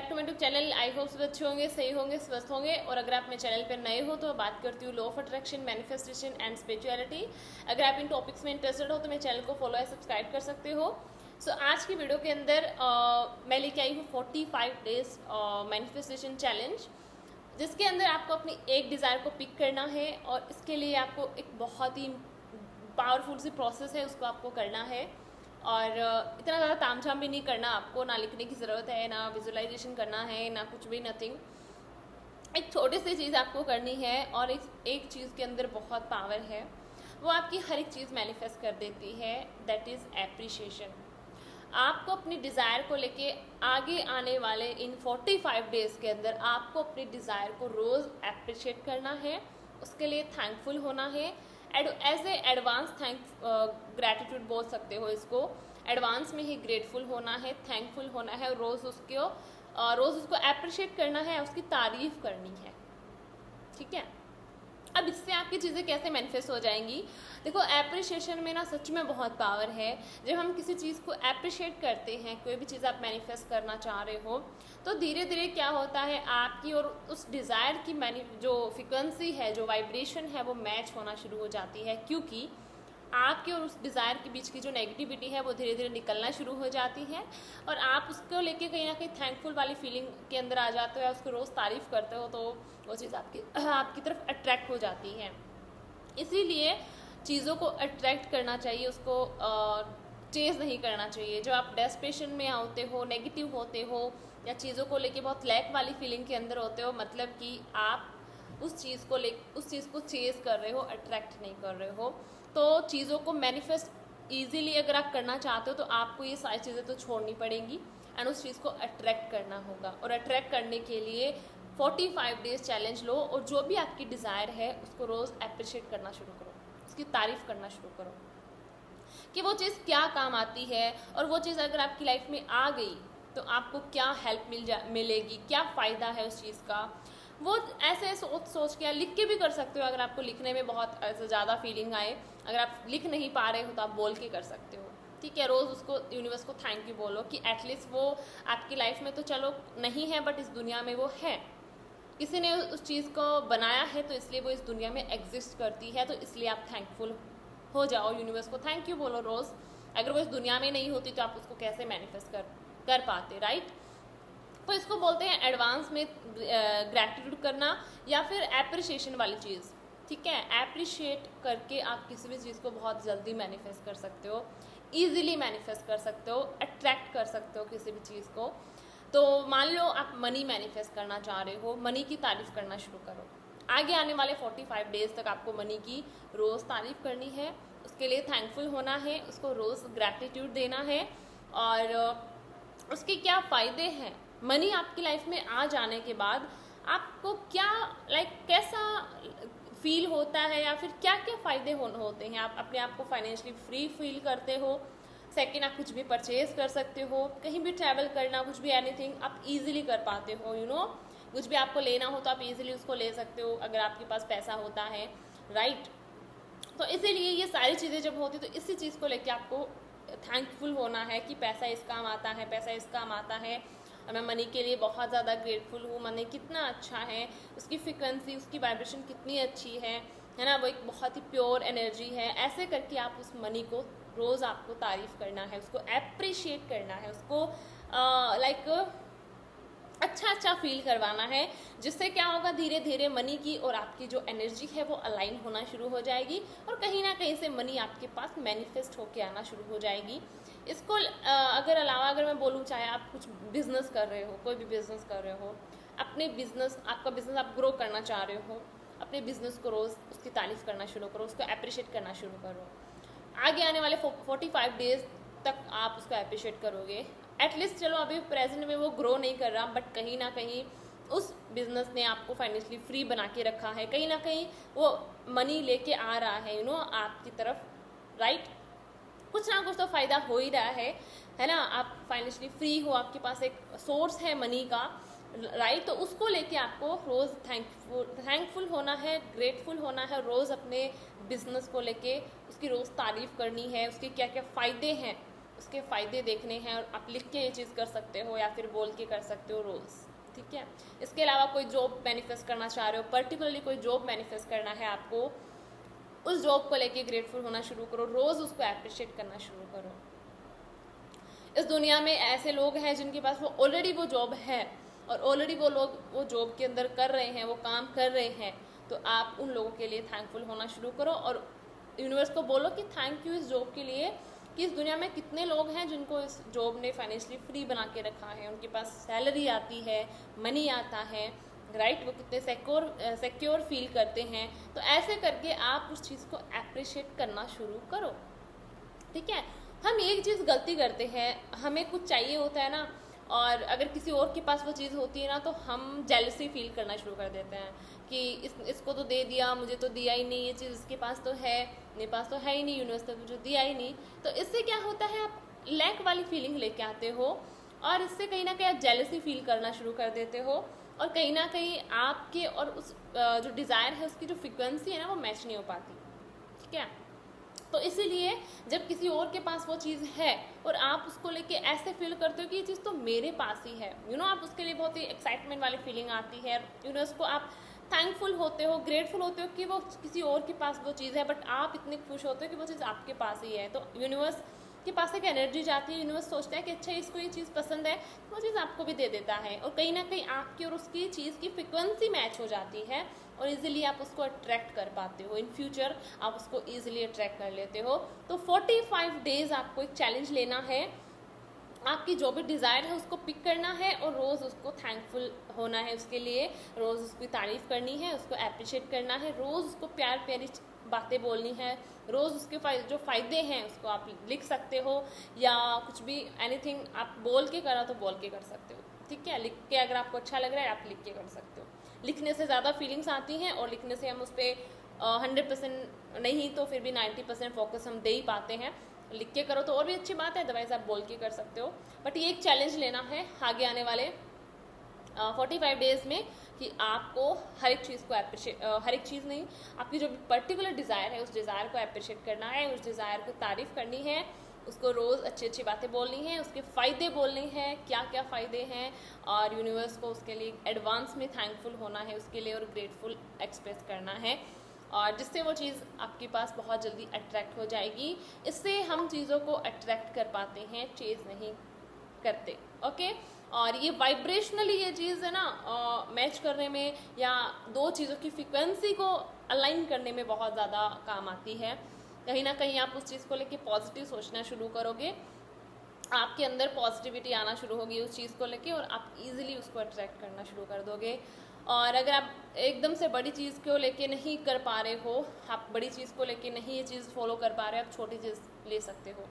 Back to my YouTube channel. I hope सब अच्छे होंगे, सही होंगे, स्वस्थ होंगे। और अगर आप मेरे चैनल पर नए हो तो बात करती हूँ law of attraction, manifestation and spirituality. अगर आप इन टॉपिक्स में इंटरेस्टेड हो तो मेरे चैनल को फॉलो या सब्सक्राइब कर सकते हो। सो आज की वीडियो के अंदर मैं लेके आई हूँ 45 डेज मैनिफेस्टेशन चैलेंज, जिसके अंदर आपको अपनी एक डिज़ायर को पिक करना है और इसके लिए आपको एक बहुत ही पावरफुल सी प्रोसेस है, उसको आपको करना है। और इतना ज़्यादा तामझाम भी नहीं करना आपको, ना लिखने की ज़रूरत है, ना विजुअलाइजेशन करना है, ना कुछ भी, नथिंग। एक छोटी सी चीज़ आपको करनी है और एक चीज़ के अंदर बहुत पावर है, वो आपकी हर एक चीज़ मैनिफेस्ट कर देती है। That is appreciation. आपको अपनी डिज़ायर को लेके आगे आने वाले इन 45 डेज़ के अंदर आपको अपनी डिज़ायर को रोज़ अप्रिशिएट करना है, उसके लिए थैंकफुल होना है। एज ए एडवांस ग्रैटिट्यूड बोल सकते हो इसको, एडवांस में ही ग्रेटफुल होना है, थैंकफुल होना है, रोज़ उसको अप्रिशिएट करना है, उसकी तारीफ करनी है। ठीक है, अब इससे आपकी चीज़ें कैसे मैनिफेस्ट हो जाएंगी। देखो, एप्रिशिएशन में ना सच में बहुत पावर है। जब हम किसी चीज़ को एप्रिशिएट करते हैं, कोई भी चीज़ आप मैनिफेस्ट करना चाह रहे हो, तो धीरे धीरे क्या होता है, आपकी और उस डिज़ायर की जो फ्रिक्वेंसी है, जो वाइब्रेशन है, वो मैच होना शुरू हो जाती है। क्योंकि आपके और उस डिज़ायर के बीच की जो नेगेटिविटी है वो धीरे धीरे निकलना शुरू हो जाती है और आप उसको लेके कहीं ना कहीं थैंकफुल वाली फीलिंग के अंदर आ जाते हो या उसको रोज़ तारीफ़ करते हो, तो वो चीज़ आपकी तरफ अट्रैक्ट हो जाती है। इसीलिए चीज़ों को अट्रैक्ट करना चाहिए, उसको चेज़ नहीं करना चाहिए। जब आप डेस्परेशन में होते हो, नेगेटिव होते हो या चीज़ों को लेके बहुत लैक वाली फीलिंग के अंदर होते हो, मतलब कि आप उस चीज़ को चेज़ कर रहे हो, अट्रैक्ट नहीं कर रहे हो। तो चीज़ों को मैनिफेस्ट ईजिली अगर आप करना चाहते हो तो आपको ये सारी चीज़ें तो छोड़नी पड़ेंगी एंड उस चीज़ को अट्रैक्ट करना होगा। और अट्रैक्ट करने के लिए 45 डेज चैलेंज लो और जो भी आपकी डिज़ायर है उसको रोज़ अप्रिशिएट करना शुरू करो, उसकी तारीफ़ करना शुरू करो कि वो चीज़ क्या काम आती है, और वो चीज़ अगर आपकी लाइफ में आ गई तो आपको क्या हेल्प मिलेगी, क्या फ़ायदा है उस चीज़ का। वो ऐसे सोच के लिख के भी कर सकते हो। अगर आपको लिखने में बहुत ज़्यादा फीलिंग आए, अगर आप लिख नहीं पा रहे हो तो आप बोल के कर सकते हो। ठीक है, रोज़ उसको यूनिवर्स को थैंक यू बोलो कि एटलीस्ट वो आपकी लाइफ में तो चलो नहीं है, बट इस दुनिया में वो है। किसी ने उस चीज़ को बनाया है तो इसलिए वो इस दुनिया में एग्जिस्ट करती है, तो इसलिए आप थैंकफुल हो जाओ, यूनिवर्स को थैंक यू बोलो रोज़। अगर वो इस दुनिया में नहीं होती तो आप उसको कैसे मैनिफेस्ट कर पाते, राइट। तो इसको बोलते हैं एडवांस में ग्रैटिट्यूड करना या फिर एप्रिशिएशन वाली चीज़। ठीक है, एप्रिशिएट करके आप किसी भी चीज़ को बहुत जल्दी मैनिफेस्ट कर सकते हो, ईजिली मैनिफेस्ट कर सकते हो, अट्रैक्ट कर सकते हो किसी भी चीज़ को। तो मान लो आप मनी मैनिफेस्ट करना चाह रहे हो, मनी की तारीफ़ करना शुरू करो। आगे आने वाले 45 डेज तक आपको मनी की रोज़ तारीफ़ करनी है, उसके लिए थैंकफुल होना है, उसको रोज़ ग्रैटिट्यूड देना है। और उसके क्या फ़ायदे हैं, मनी आपकी लाइफ में आ जाने के बाद आपको क्या कैसा फील होता है, या फिर क्या क्या फ़ायदे होते हैं। आप अपने आप को फाइनेंशियली फ्री फील करते हो। सेकंड, आप कुछ भी परचेज कर सकते हो, कहीं भी ट्रैवल करना, कुछ भी एनीथिंग आप इजीली कर पाते हो। कुछ भी आपको लेना हो तो आप इजीली उसको ले सकते हो अगर आपके पास पैसा होता है, राइट। तो इसीलिए ये सारी चीज़ें जब होती तो इसी चीज़ को लेकर आपको थैंकफुल होना है कि पैसा इस काम आता है, पैसा इस काम आता है, और मैं मनी के लिए बहुत ज़्यादा ग्रेटफुल हूँ। मनी कितना अच्छा है, उसकी फ्रिक्वेंसी, उसकी वाइब्रेशन कितनी अच्छी है ना, वो एक बहुत ही प्योर एनर्जी है। ऐसे करके आप उस मनी को रोज़ आपको तारीफ़ करना है, उसको अप्रिशिएट करना है, उसको अच्छा फील करवाना है, जिससे क्या होगा, धीरे धीरे मनी की और आपकी जो एनर्जी है वो अलाइन होना शुरू हो जाएगी और कहीं ना कहीं से मनी आपके पास मैनिफेस्ट होके आना शुरू हो जाएगी। इसको अगर मैं बोलूँ, चाहे आप कुछ बिजनेस कर रहे हो, कोई भी बिजनेस कर रहे हो, आपका बिजनेस आप ग्रो करना चाह रहे हो, अपने बिजनेस को रोज़ उसकी तारीफ़ करना शुरू करो, उसको अप्रिशिएट करना शुरू करो। आगे आने वाले 45 डेज तक आप उसको अप्रिशिएट करोगे। एटलीस्ट चलो अभी प्रेजेंट में वो ग्रो नहीं कर रहा, बट कहीं ना कहीं उस बिजनेस ने आपको फाइनेंशियली फ्री बना के रखा है, कहीं ना कहीं वो मनी लेके आ रहा है आपकी तरफ, राइट। कुछ ना कुछ तो फ़ायदा हो ही रहा है ना। आप फाइनेंशियली फ्री हो, आपके पास एक सोर्स है मनी का, राइट। तो उसको लेके आपको रोज़ थैंकफुल होना है, ग्रेटफुल होना है, रोज़ अपने बिजनेस को लेके उसकी रोज़ तारीफ़ करनी है, उसके क्या क्या फ़ायदे हैं उसके फ़ायदे देखने हैं और आप लिख के ये चीज़ कर सकते हो या फिर बोल के कर सकते हो रोज़, ठीक है। इसके अलावा कोई जॉब मैनिफेस्ट करना चाह रहे हो, पर्टिकुलरली कोई जॉब मैनिफेस्ट करना है आपको, उस जॉब को लेके ग्रेटफुल होना शुरू करो, रोज़ उसको अप्रिशिएट करना शुरू करो। इस दुनिया में ऐसे लोग हैं जिनके पास वो ऑलरेडी वो जॉब है और ऑलरेडी वो लोग वो जॉब के अंदर कर रहे हैं, वो काम कर रहे हैं, तो आप उन लोगों के लिए थैंकफुल होना शुरू करो और यूनिवर्स को बोलो कि थैंक यू इस जॉब के लिए, कि इस दुनिया में कितने लोग हैं जिनको इस जॉब ने फाइनेंशियली फ्री बना के रखा है, उनके पास सैलरी आती है, मनी आता है, राइट, वो कितने सिक्योर फील करते हैं। तो ऐसे करके आप उस चीज़ को अप्रिशिएट करना शुरू करो, ठीक है। हम एक चीज़ गलती करते हैं, हमें कुछ चाहिए होता है ना, और अगर किसी और के पास वो चीज़ होती है ना तो हम जेलसी फील करना शुरू कर देते हैं कि इसको तो दे दिया, मुझे तो दिया ही नहीं, ये चीज़ इसके पास तो है, मेरे पास तो है ही नहीं, यूनिवर्स ने मुझे दिया ही नहीं। तो इससे क्या होता है, आप लैक वाली फीलिंग लेके आते हो और इससे कहीं ना कहीं आप जेलसी फील करना शुरू कर देते हो और कहीं ना कहीं आपके और उस जो डिज़ायर है उसकी जो फ्रिक्वेंसी है ना वो मैच नहीं हो पाती, ठीक है। तो इसीलिए जब किसी और के पास वो चीज़ है और आप उसको लेके ऐसे फील करते हो कि ये चीज़ तो मेरे पास ही है, आप उसके लिए बहुत ही एक्साइटमेंट वाली फीलिंग आती है, उसको आप थैंकफुल होते हो, ग्रेटफुल होते हो कि वो किसी और के पास वो चीज़ है, बट आप इतने खुश होते हो कि वो चीज़ आपके पास ही है। तो यूनिवर्स के पास एक एनर्जी जाती है, यूनिवर्स सोचता है कि अच्छा इसको ये चीज़ पसंद है, वो चीज़ आपको भी दे देता है और कहीं ना कहीं आपकी और उसकी चीज़ की फ्रिक्वेंसी मैच हो जाती है और इजीली आप उसको अट्रैक्ट कर पाते हो। इन फ्यूचर आप उसको इजीली अट्रैक्ट कर लेते हो। तो 45 डेज आपको एक चैलेंज लेना है, आपकी जो भी डिज़ायर है उसको पिक करना है और रोज़ उसको थैंकफुल होना है, उसके लिए रोज़ उसकी तारीफ़ करनी है, उसको अप्रिशिएट करना है, रोज़ उसको प्यार प्यारी बातें बोलनी है, रोज़ उसके जो फ़ायदे हैं उसको आप लिख सकते हो या कुछ भी एनीथिंग आप बोल के करा तो बोल के कर सकते हो, ठीक है। लिख के अगर आपको अच्छा लग रहा है आप लिख के कर सकते हो। लिखने से ज़्यादा फीलिंग्स आती हैं और लिखने से हम उस पर 100% नहीं तो फिर भी 90% फोकस हम दे ही पाते हैं। लिख के करो तो और भी अच्छी बात है, अदरवाइज आप बोल के कर सकते हो। बट ये एक चैलेंज लेना है आगे आने वाले 45 डेज में कि आपको हर एक चीज़ को अप्रिशिएट, हर एक चीज़ नहीं, आपकी जो पर्टिकुलर डिज़ायर है उस डिज़ायर को अप्रिशिएट करना है, उस डिज़ायर को तारीफ़ करनी है, उसको रोज़ अच्छी अच्छी बातें बोलनी है, उसके फ़ायदे बोलने हैं, क्या क्या फ़ायदे हैं, और यूनिवर्स को उसके लिए एडवांस में थैंकफुल होना है उसके लिए और ग्रेटफुल एक्सप्रेस करना है, और जिससे वो चीज़ आपके पास बहुत जल्दी अट्रैक्ट हो जाएगी। इससे हम चीज़ों को अट्रैक्ट कर पाते हैं, चेज़ नहीं करते, ओके। और ये वाइब्रेशनली ये चीज़ है ना मैच करने में या दो चीज़ों की फ्रिक्वेंसी को अलाइन करने में बहुत ज़्यादा काम आती है। कहीं ना कहीं आप उस चीज़ को लेके पॉजिटिव सोचना शुरू करोगे, आपके अंदर पॉजिटिविटी आना शुरू होगी उस चीज़ को लेके और आप इजीली उसको अट्रैक्ट करना शुरू कर दोगे। और अगर आप एकदम से बड़ी चीज़ को लेके नहीं कर पा रहे हो, आप बड़ी चीज़ को लेके नहीं ये चीज़ फॉलो कर पा रहे हो, आप छोटी चीज़ ले सकते हो।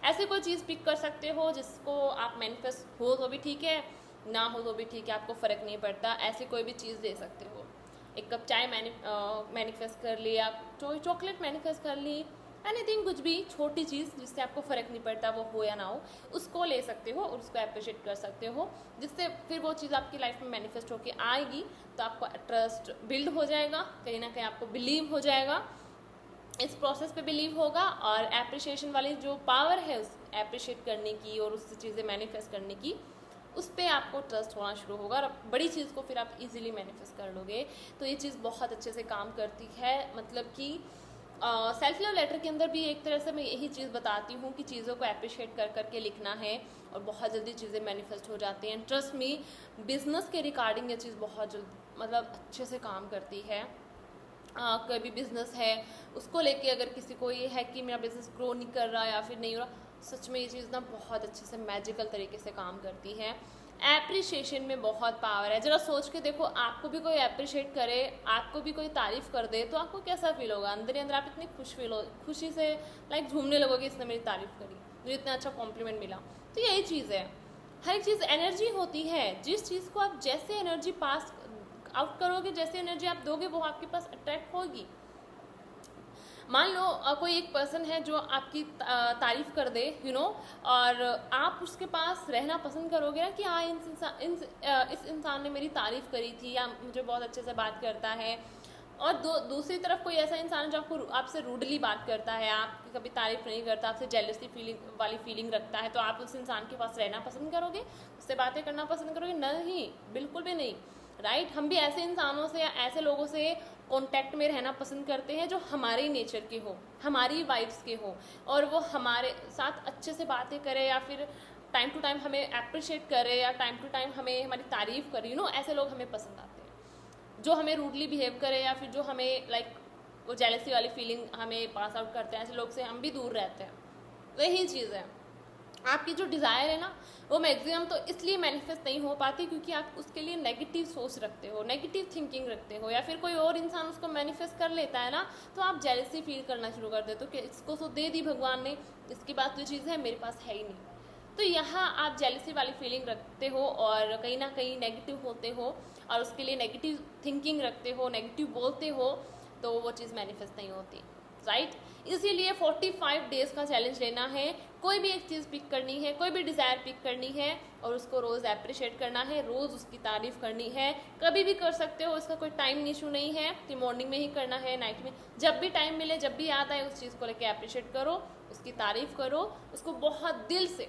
ऐसे कोई चीज़ पिक कर सकते हो जिसको आप मैनिफेस्ट हो तो भी ठीक है, ना हो तो भी ठीक है, आपको फ़र्क नहीं पड़ता। ऐसी कोई भी चीज़ दे सकते हो। एक कप चाय मैनिफेस्ट कर लिया, चॉकलेट मैनिफेस्ट कर ली, एनीथिंग, कुछ भी छोटी चीज़ जिससे आपको फ़र्क नहीं पड़ता वो हो या ना हो, उसको ले सकते हो और उसको अप्रिशिएट कर सकते हो, जिससे फिर वो चीज़ आपकी लाइफ में मैनिफेस्ट होके आएगी तो आपको ट्रस्ट बिल्ड हो जाएगा, कहीं ना कहीं आपको बिलीव हो जाएगा, इस प्रोसेस पे बिलीव होगा और एप्रिशिएशन वाली जो पावर है उस एप्रिशिएट करने की और उससे चीज़ें मैनिफेस्ट करने की, उस पर आपको ट्रस्ट होना शुरू होगा और बड़ी चीज़ को फिर आप इजीली मैनिफेस्ट कर लोगे। तो ये चीज़ बहुत अच्छे से काम करती है। मतलब कि सेल्फ लव लेटर के अंदर भी एक तरह से मैं यही चीज़ बताती हूँ कि चीज़ों को अप्रिशिएट कर करके लिखना है और बहुत जल्दी चीज़ें मैनिफेस्ट हो जाती हैं। ट्रस्ट मी, बिजनेस के रिगार्डिंग ये चीज़ बहुत जल्दी मतलब अच्छे से काम करती है। कोई भी बिज़नेस है उसको लेके अगर किसी को ये है कि मेरा बिज़नेस ग्रो नहीं कर रहा या फिर नहीं हो रहा, सच में ये चीज़ ना बहुत अच्छे से मैजिकल तरीके से काम करती है। एप्रिशिएशन में बहुत पावर है। ज़रा सोच के देखो, आपको भी कोई अप्रिशिएट करे, आपको भी कोई तारीफ़ कर दे तो आपको कैसा फील होगा? अंदर ही अंदर आप इतनी खुशी से लाइक झूमने लगोगे, इसने मेरी तारीफ़ करी, मुझे इतना अच्छा कॉम्प्लीमेंट मिला। तो यही चीज़ है, हर एक चीज़ एनर्जी होती है। जिस चीज़ को आप जैसे एनर्जी पास आउट करोगे, जैसे एनर्जी आप दोगे वो आपके पास अट्रैक्ट होगी। मान लो कोई एक पर्सन है जो आपकी तारीफ़ कर दे और आप उसके पास रहना पसंद करोगे ना कि हाँ इस इंसान ने मेरी तारीफ़ करी थी या मुझे बहुत अच्छे से बात करता है और दूसरी तरफ कोई ऐसा इंसान जो आपसे रूडली बात करता है, आपकी कभी तारीफ नहीं करता, आपसे जेलसी वाली फीलिंग रखता है, तो आप उस इंसान के पास रहना पसंद करोगे, उससे बातें करना पसंद करोगे? नहीं, बिल्कुल भी नहीं, राइट। हम भी ऐसे इंसानों से या ऐसे लोगों से कांटेक्ट में रहना पसंद करते हैं जो हमारे नेचर के हो, हमारी वाइब्स के हो, और वो हमारे साथ अच्छे से बातें करे, या फिर टाइम टू टाइम हमें अप्रिशिएट करे, या टाइम टू टाइम हमें हमारी तारीफ करे। ऐसे लोग हमें पसंद आते हैं। जो हमें रूडली बिहेव करे, या फिर जो हमें वो जेलसी वाली फीलिंग हमें पास आउट करते हैं, ऐसे लोग से हम भी दूर रहते हैं। वही चीज़ है, आपकी जो डिज़ायर है ना, वो मैक्सिमम तो इसलिए मैनिफेस्ट नहीं हो पाती क्योंकि आप उसके लिए नेगेटिव सोच रखते हो, नेगेटिव थिंकिंग रखते हो, या फिर कोई और इंसान उसको मैनिफेस्ट कर लेता है ना, तो आप जेलसी फील करना शुरू कर देते हो कि इसको तो दे दी भगवान ने, इसके बाद जो चीज़ है मेरे पास है ही नहीं। तो यहाँ आप जेलसी वाली फीलिंग रखते हो और कहीं ना कहीं नेगेटिव होते हो, और उसके लिए नेगेटिव थिंकिंग रखते हो, नेगेटिव बोलते हो, तो वो चीज़ मैनिफेस्ट नहीं होती, राइट। इसीलिए 45 डेज का चैलेंज लेना है, कोई भी एक चीज़ पिक करनी है, कोई भी डिज़ायर पिक करनी है, और उसको रोज़ अप्रिशिएट करना है, रोज़ उसकी तारीफ करनी है। कभी भी कर सकते हो, इसका कोई टाइम इशू नहीं है कि मॉर्निंग में ही करना है, नाइट में, जब भी टाइम मिले, जब भी याद आए, उस चीज़ को लेके अप्रिशिएट करो, उसकी तारीफ करो, उसको बहुत दिल से।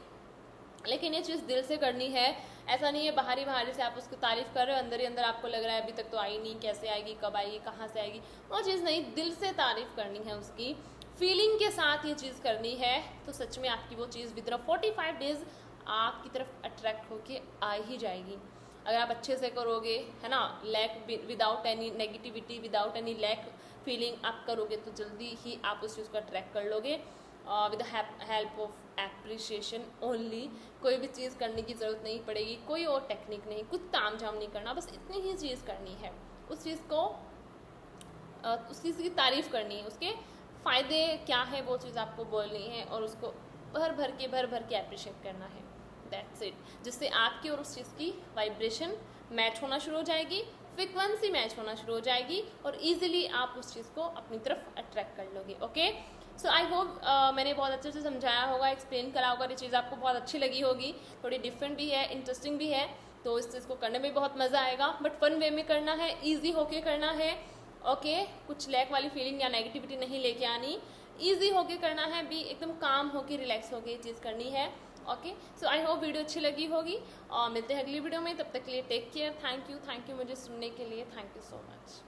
लेकिन ये चीज़ दिल से करनी है, ऐसा नहीं है बाहरी से आप उसकी तारीफ कर रहे हो, अंदर ही अंदर आपको लग रहा है अभी तक तो आई नहीं, कैसे आएगी, कब आएगी, कहाँ से आएगी। वो चीज़ नहीं, दिल से तारीफ करनी है, उसकी फीलिंग के साथ ये चीज़ करनी है, तो सच में आपकी वो चीज़ विद 45 डेज आपकी तरफ अट्रैक्ट होके आ ही जाएगी। अगर आप अच्छे से करोगे, है ना, lack without any negativity, without any lack feeling आप करोगे, तो जल्दी ही आप उस चीज़ को अट्रैक्ट कर लोगे with help of appreciation only. कोई भी चीज़ करने की ज़रूरत नहीं पड़ेगी, कोई और टेक्निक नहीं, कुछ ताम झाम नहीं करना, बस इतनी ही चीज़ करनी है, उस चीज़ को उस चीज़ की तारीफ करनी है, उसके फ़ायदे क्या है वो चीज़ आपको बोलनी है, और उसको भर भर के अप्रिशिएट करना है, दैट्स इट। जिससे आपकी और उस चीज़ की वाइब्रेशन मैच होना शुरू हो जाएगी, फ्रिक्वेंसी मैच होना शुरू हो जाएगी, और ईजिली आप उस चीज़ को अपनी तरफ अट्रैक्ट कर लोगे। ओके, सो आई होप मैंने बहुत अच्छे से समझाया होगा, एक्सप्लेन करा होगा, ये चीज़ आपको बहुत अच्छी लगी होगी, थोड़ी डिफरेंट भी है, इंटरेस्टिंग भी है, तो इस चीज़ को करने में बहुत मज़ा आएगा, बट फन वे में करना है, ईजी होके करना है। ओके, कुछ लैक वाली फीलिंग या नेगेटिविटी नहीं लेके आनी, ईजी होके करना है, भी एकदम काम होके, रिलैक्स होके ये चीज़ करनी है। Okay, so I hope video अच्छी लगी होगी, और मिलते हैं अगली वीडियो में, तब तक के लिए टेक केयर, थैंक यू मुझे सुनने के लिए, थैंक यू सो मच।